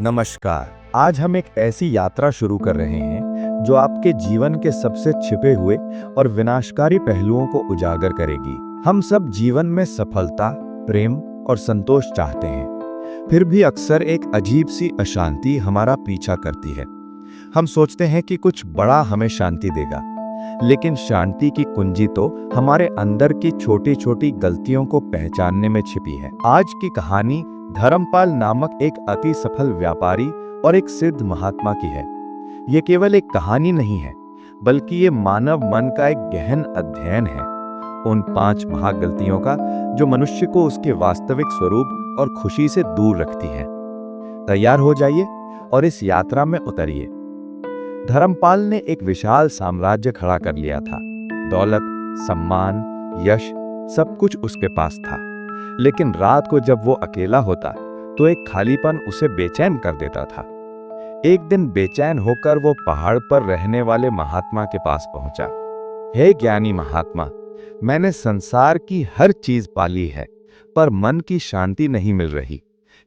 नमस्कार। आज हम एक ऐसी यात्रा शुरू कर रहे हैं जो आपके जीवन के सबसे छिपे हुए और विनाशकारी पहलुओं को उजागर करेगी। हम सब जीवन में सफलता, प्रेम और संतोष चाहते हैं। फिर भी अक्सर एक अजीब सी अशांति हमारा पीछा करती है। हम सोचते हैं कि कुछ बड़ा हमें शांति देगा, लेकिन शांति की कुंजी तो हमारे अंदर की छोटी छोटी गलतियों को पहचानने में छिपी है। आज की कहानी धर्मपाल नामक एक अति सफल व्यापारी और एक सिद्ध महात्मा की है। ये केवल एक कहानी नहीं है, बल्कि ये मानव मन का एक गहन अध्ययन है, उन 5 महागलतियों का जो मनुष्य को उसके वास्तविक स्वरूप और खुशी से दूर रखती हैं। तैयार हो जाइए और इस यात्रा में उतरिए। धर्मपाल ने एक विशाल साम्राज्य खड़ा कर लिया था। दौलत, सम्मान, यश, सब कुछ उसके पास था। लेकिन रात को जब वो अकेला होता तो एक खालीपन उसे बेचैन कर देता था। एक दिन बेचैन होकर वो पहाड़ पर रहने वाले महात्मा के पास पहुंचा। हे ज्ञानी महात्मा, मैंने संसार की हर चीज पाली है, पर मन की शांति नहीं मिल रही।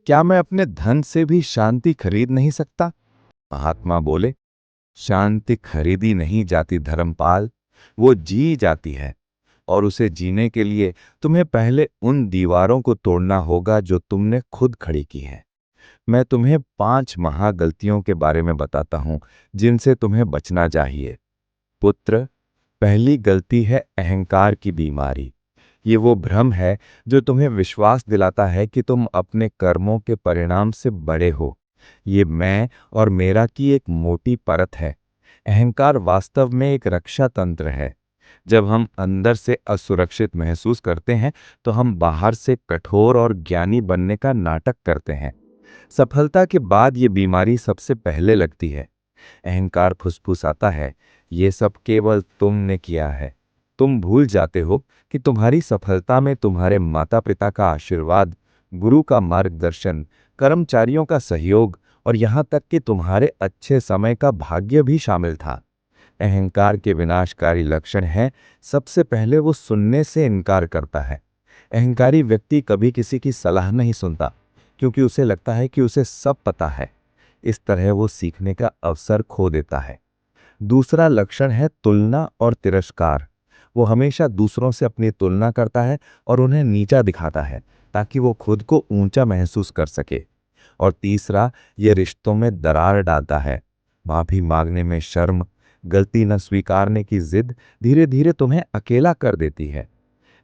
क्या मैं अपने धन से भी शांति खरीद नहीं सकता? महात्मा बोले, शांति खरीदी नहीं जाती धर्मपाल, वो जी जाती है। और उसे जीने के लिए तुम्हें पहले उन दीवारों को तोड़ना होगा जो तुमने खुद खड़ी की हैं। मैं तुम्हें 5 महागलतियों के बारे में बताता हूं जिनसे तुम्हें बचना चाहिए। पुत्र, पहली गलती है अहंकार की बीमारी। ये वो भ्रम है जो तुम्हें विश्वास दिलाता है कि तुम अपने कर्मों के परिणाम से बड़े हो। ये मैं और मेरा की एक मोटी परत है। अहंकार वास्तव में एक रक्षा तंत्र है। जब हम अंदर से असुरक्षित महसूस करते हैं तो हम बाहर से कठोर और ज्ञानी बनने का नाटक करते हैं। सफलता के बाद ये बीमारी सबसे पहले लगती है। अहंकार फुसफुसाता है, ये सब केवल तुमने किया है। तुम भूल जाते हो कि तुम्हारी सफलता में तुम्हारे माता पिता का आशीर्वाद, गुरु का मार्गदर्शन, कर्मचारियों का सहयोग और यहाँ तक कि तुम्हारे अच्छे समय का भाग्य भी शामिल था। अहंकार के विनाशकारी लक्षण हैं, सबसे पहले वो सुनने से इनकार करता है। अहंकारी व्यक्ति कभी किसी की सलाह नहीं सुनता, क्योंकि उसे लगता है कि उसे सब पता है। इस तरह वो सीखने का अवसर खो देता है। दूसरा लक्षण है तुलना और तिरस्कार। वो हमेशा दूसरों से अपनी तुलना करता है और उन्हें नीचा दिखाता है, ताकि वो खुद को ऊंचा महसूस कर सके। और तीसरा, ये रिश्तों में दरार डालता है। माफी मांगने में शर्म, गलती न स्वीकारने की जिद धीरे धीरे तुम्हें अकेला कर देती है।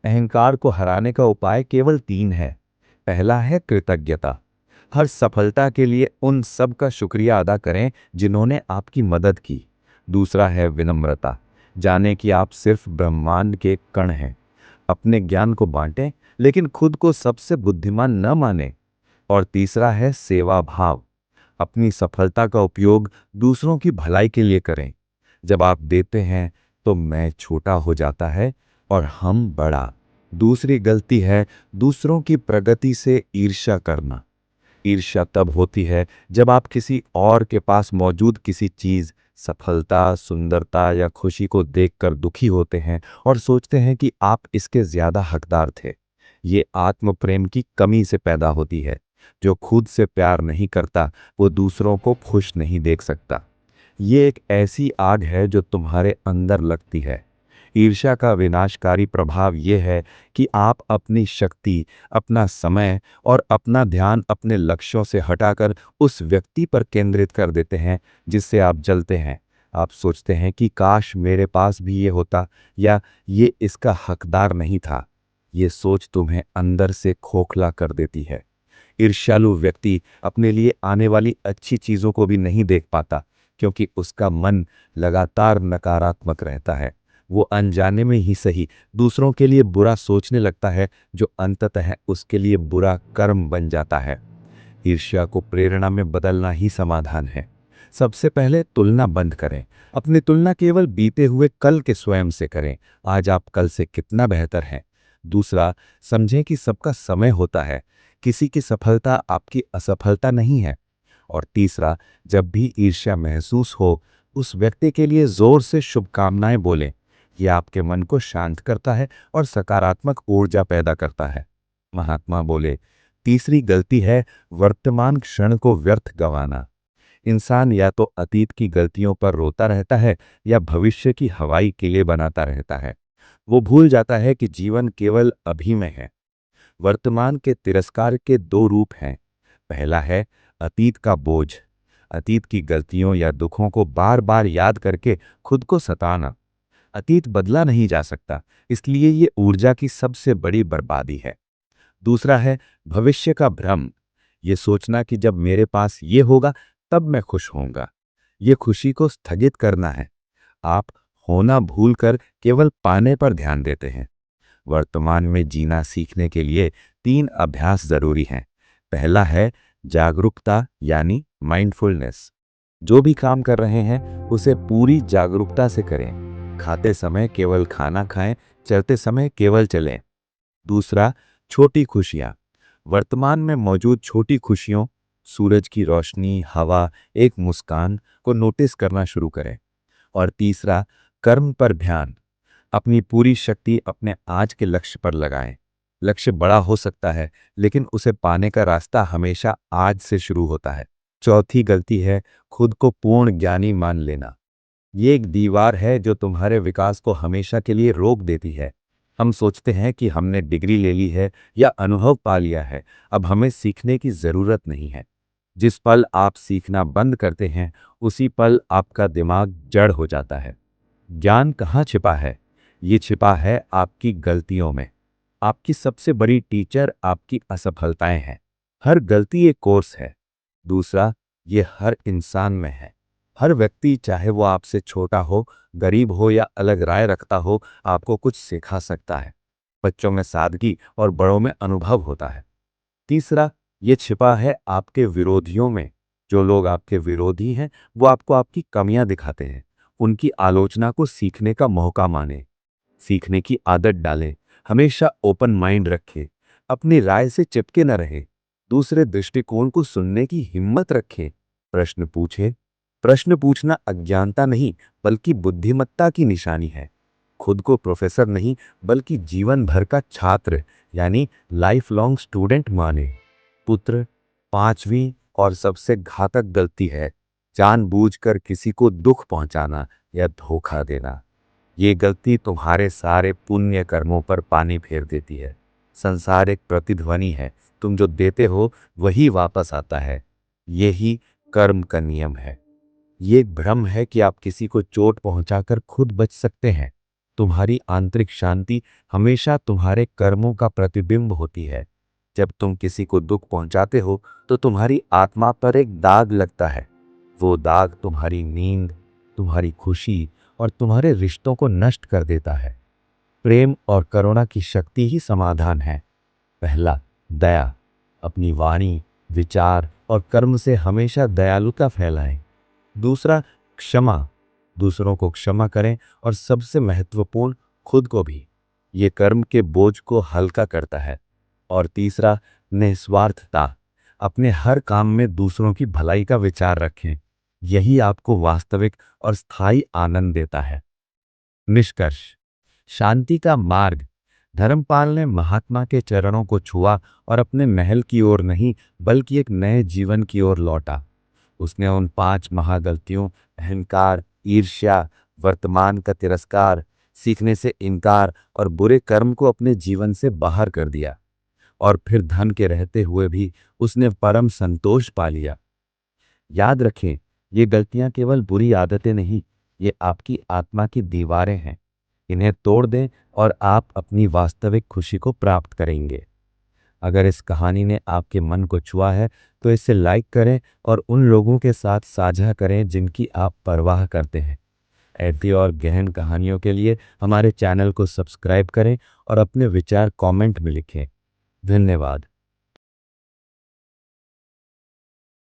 अहंकार को हराने का उपाय केवल 3 है। पहला है कृतज्ञता। हर सफलता के लिए उन सब का शुक्रिया अदा करें जिन्होंने आपकी मदद की। दूसरा है विनम्रता। जाने कि आप सिर्फ ब्रह्मांड के कण हैं। अपने ज्ञान को बांटें, लेकिन खुद को सबसे बुद्धिमान न माने। और तीसरा है सेवा भाव। अपनी सफलता का उपयोग दूसरों की भलाई के लिए करें। जब आप देते हैं तो मैं छोटा हो जाता है और हम बड़ा। दूसरी गलती है दूसरों की प्रगति से ईर्ष्या करना। ईर्ष्या तब होती है जब आप किसी और के पास मौजूद किसी चीज, सफलता, सुंदरता या खुशी को देखकर दुखी होते हैं और सोचते हैं कि आप इसके ज्यादा हकदार थे। ये आत्म प्रेम की कमी से पैदा होती है। जो खुद से प्यार नहीं करता वो दूसरों को खुश नहीं देख सकता। ये एक ऐसी आग है जो तुम्हारे अंदर लगती है। ईर्ष्या का विनाशकारी प्रभाव ये है कि आप अपनी शक्ति, अपना समय और अपना ध्यान अपने लक्ष्यों से हटाकर उस व्यक्ति पर केंद्रित कर देते हैं जिससे आप जलते हैं। आप सोचते हैं कि काश मेरे पास भी ये होता, या ये इसका हकदार नहीं था। ये सोच तुम्हें अंदर से खोखला कर देती है। ईर्ष्यालु व्यक्ति अपने लिए आने वाली अच्छी चीजों को भी नहीं देख पाता, क्योंकि उसका मन लगातार नकारात्मक रहता है। वो अनजाने में ही सही दूसरों के लिए बुरा सोचने लगता है, जो अंततः उसके लिए बुरा कर्म बन जाता है। ईर्ष्या को प्रेरणा में बदलना ही समाधान है। सबसे पहले तुलना बंद करें। अपनी तुलना केवल बीते हुए कल के स्वयं से करें। आज आप कल से कितना बेहतर हैं। दूसरा, समझें कि सबका समय होता है। किसी की सफलता आपकी असफलता नहीं है। और तीसरा, जब भी ईर्ष्या महसूस हो, उस व्यक्ति के लिए जोर से शुभकामनाएं बोलें। यह आपके मन को शांत करता है और सकारात्मक ऊर्जा पैदा करता है। महात्मा बोले, तीसरी गलती है वर्तमान क्षण को व्यर्थ गंवाना। इंसान या तो अतीत की गलतियों पर रोता रहता है या भविष्य की हवाई किले बनाता रहता है। वो भूल जाता है कि जीवन केवल अभी में है। वर्तमान के तिरस्कार के दो रूप हैं। पहला है अतीत का बोझ। अतीत की गलतियों या दुखों को बार बार याद करके खुद को सताना। अतीत बदला नहीं जा सकता, इसलिए ये ऊर्जा की सबसे बड़ी बर्बादी है। दूसरा है भविष्य का भ्रम। ये सोचना कि जब मेरे पास ये होगा तब मैं खुश होऊंगा। ये खुशी को स्थगित करना है। आप होना भूलकर केवल पाने पर ध्यान देते हैं। वर्तमान में जीना सीखने के लिए 3 अभ्यास जरूरी हैं। पहला है जागरूकता यानी माइंडफुलनेस। जो भी काम कर रहे हैं उसे पूरी जागरूकता से करें। खाते समय केवल खाना खाएं, चलते समय केवल चलें। दूसरा, छोटी खुशियां। वर्तमान में मौजूद छोटी खुशियों, सूरज की रोशनी, हवा, एक मुस्कान को नोटिस करना शुरू करें। और तीसरा, कर्म पर ध्यान। अपनी पूरी शक्ति अपने आज के लक्ष्य पर लगाएं। लक्ष्य बड़ा हो सकता है, लेकिन उसे पाने का रास्ता हमेशा आज से शुरू होता है। चौथी गलती है खुद को पूर्ण ज्ञानी मान लेना। ये एक दीवार है जो तुम्हारे विकास को हमेशा के लिए रोक देती है। हम सोचते हैं कि हमने डिग्री ले ली है या अनुभव पा लिया है, अब हमें सीखने की जरूरत नहीं है। जिस पल आप सीखना बंद करते हैं, उसी पल आपका दिमाग जड़ हो जाता है। ज्ञान कहाँ छिपा है? ये छिपा है आपकी गलतियों में। आपकी सबसे बड़ी टीचर आपकी असफलताएं हैं। हर गलती एक कोर्स है। दूसरा, ये हर इंसान में है। हर व्यक्ति, चाहे वो आपसे छोटा हो, गरीब हो या अलग राय रखता हो, आपको कुछ सिखा सकता है। बच्चों में सादगी और बड़ों में अनुभव होता है। तीसरा, ये छिपा है आपके विरोधियों में। जो लोग आपके विरोधी हैं, वो आपको आपकी कमियां दिखाते हैं। उनकी आलोचना को सीखने का मौका माने। सीखने की आदत डालें। हमेशा ओपन माइंड रखें। अपनी राय से चिपके न रहे। दूसरे दृष्टिकोण को सुनने की हिम्मत रखें। प्रश्न पूछें। प्रश्न पूछना अज्ञानता नहीं, बल्कि बुद्धिमत्ता की निशानी है। खुद को प्रोफेसर नहीं, बल्कि जीवन भर का छात्र यानी लाइफ लॉन्ग स्टूडेंट माने। पुत्र, पांचवी और सबसे घातक गलती है जानबूझकर किसी को दुख पहुंचाना या धोखा देना। ये गलती तुम्हारे सारे पुण्य कर्मों पर पानी फेर देती है। संसार एक प्रतिध्वनि है, तुम जो देते हो वही वापस आता है। यही कर्म का नियम है। ये एक भ्रम है कि आप किसी को चोट पहुंचाकर खुद बच सकते हैं। तुम्हारी आंतरिक शांति हमेशा तुम्हारे कर्मों का प्रतिबिंब होती है। जब तुम किसी को दुख पहुंचाते हो तो तुम्हारी आत्मा पर एक दाग लगता है। वो दाग तुम्हारी नींद, तुम्हारी खुशी और तुम्हारे रिश्तों को नष्ट कर देता है। प्रेम और करुणा की शक्ति ही समाधान है। पहला, दया। अपनी वाणी, विचार और कर्म से हमेशा दयालुता फैलाएं। दूसरा, क्षमा। दूसरों को क्षमा करें और सबसे महत्वपूर्ण, खुद को भी। ये कर्म के बोझ को हल्का करता है। और तीसरा, निस्वार्थता। अपने हर काम में दूसरों की भलाई का विचार रखें। यही आपको वास्तविक और स्थायी आनंद देता है। निष्कर्ष, शांति का मार्ग। धर्मपाल ने महात्मा के चरणों को छुआ और अपने महल की ओर नहीं, बल्कि एक नए जीवन की ओर लौटा। उसने उन 5 महागलतियों, अहंकार, ईर्ष्या, वर्तमान का तिरस्कार, सीखने से इनकार और बुरे कर्म को अपने जीवन से बाहर कर दिया। और फिर धन के रहते हुए भी उसने परम संतोष पा लिया। याद रखें, ये गलतियां केवल बुरी आदतें नहीं, ये आपकी आत्मा की दीवारें हैं। इन्हें तोड़ दें और आप अपनी वास्तविक खुशी को प्राप्त करेंगे। अगर इस कहानी ने आपके मन को छुआ है तो इसे लाइक करें और उन लोगों के साथ साझा करें जिनकी आप परवाह करते हैं। ऐसी और गहन कहानियों के लिए हमारे चैनल को सब्सक्राइब करें और अपने विचार कमेंट में लिखें। धन्यवाद।